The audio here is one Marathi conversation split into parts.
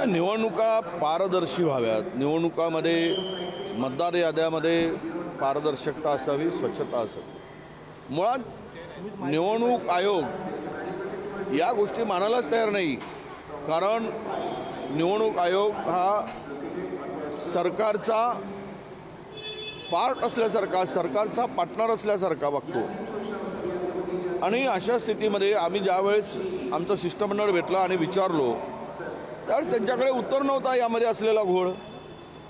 निवडणुका पारदर्शी व्हाव्यात, निवडणुकामध्ये मतदार याद्यामध्ये पारदर्शकता असावी, स्वच्छता असावी। मुळात निवडणूक आयोग या गोष्टी मानायलाच तयार नाही, कारण निवडणूक आयोग हा सरकारचा पार्ट असल्यासारखा, सरकारचा पार्टनर असल्यासारखा वागतो। आणि अशा स्थितीमध्ये आम्ही ज्यावेळेस आमचं शिष्टमंडळ भेटलं आणि विचारलो त्यावेळेस त्यांच्याकडे उत्तर नव्हता यामध्ये असलेला घोळ।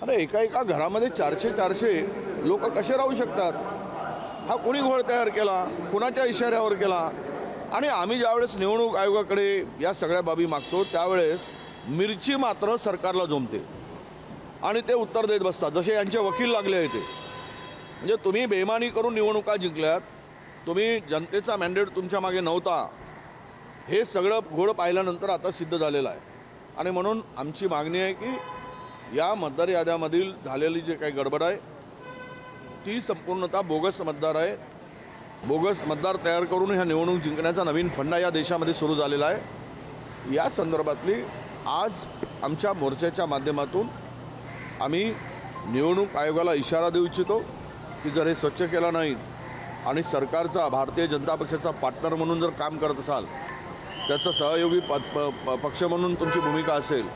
अरे एका घरामध्ये 400 लोक कसे राहू शकतात? हा कोणी घोळ तयार केला, कुणाच्या इशाऱ्यावर केला? आणि आम्ही ज्यावेळेस निवडणूक आयोगाकडे या सगळ्या बाबी मागतो त्यावेळेस मिरची मात्र सरकारला जमते आणि ते उत्तर देत बसतात, जसे यांचे वकील लागले आहेत ते। म्हणजे तुम्ही बेईमानी करून निवडणुका जिंकल्यात, तुम्ही जनतेचा मॅन्डेट तुमच्या मागे नव्हता, हे सगळं घोळ पाहिल्यानंतर आता सिद्ध झालेलं आहे। आणि म्हणून आमची मागणी आहे की या मतदार याद्यामधील झालेली जे काही गडबड आहे ती संपूर्णतः बोगस मतदार आहे। बोगस मतदार तयार करून ह्या निवडणूक जिंकण्याचा नवीन फंडा या देशामध्ये सुरू झालेला आहे। या संदर्भातली आज आमच्या मोर्चाच्या माध्यमातून आम्ही निवडणूक आयोगाला इशारा देऊ इच्छितो की जर हे स्वच्छ केलं नाही आणि सरकारचा भारतीय जनता पक्षाचा पार्टनर म्हणून जर काम करत असाल, त्याचा सहयोगी पक्ष म्हणून तुमची भूमिका असेल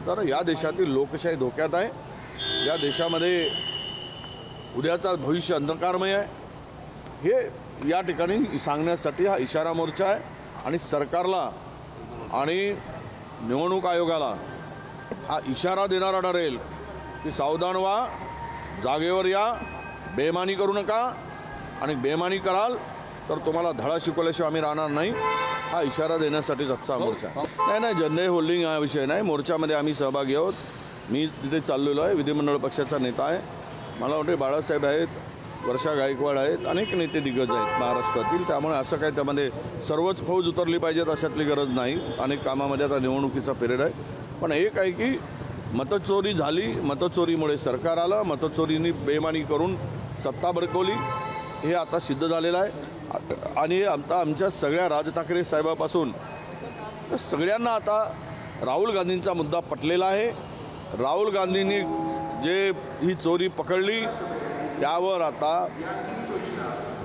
तर या देशातील लोकशाही धोक्यात आहे। या देशामध्ये उद्याचा भविष्य अंधकारमय आहे, हे या ठिकाणी सांगण्यासाठी हा इशारा मोर्चा आहे। आणि सरकारला आणि निवडणूक आयोगाला हा इशारा देणारा ठरेल की सावधान व्हा, जागेवर या, बेईमानी करू नका, आणि बेईमानी कराल तर तुम्हाला धडा शिकवल्याशिवाय आम्ही राहणार नाही, हा इशारा देण्यासाठीच आजचा मोर्चा। नाही झेंडे होल्डिंग हा विषय नाही, मोर्चामध्ये आम्ही सहभागी आहोत। मी तिथे चाललेलो आहे, विधिमंडळ पक्षाचा नेता आहे, मला वाटते बाळासाहेब आहेत, वर्षा गायकवाड आहेत, अनेक नेते दिग्गज आहेत महाराष्ट्रातील। त्यामुळे असं काय त्यामध्ये सर्वच फौज उतरली पाहिजेत अशातली गरज नाही। अनेक कामामध्ये आता निवडणुकीचा पिरियड आहे, पण एक आहे की मतचोरी झाली, मतचोरीमुळे सरकार आलं, मतचोरीने बेईमानी करून सत्ता बळकवली, हे आता सिद्ध झालेलं आहे। आणि आमच्या सगळ्या राज ठाकरे साहेबापासून सगळ्यांना आता राहुल गांधींचा मुद्दा पटलेला आहे। राहुल गांधींनी जे ही चोरी पकडली त्यावर आता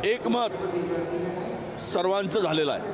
एकमत सर्वांचं झालेलं आहे।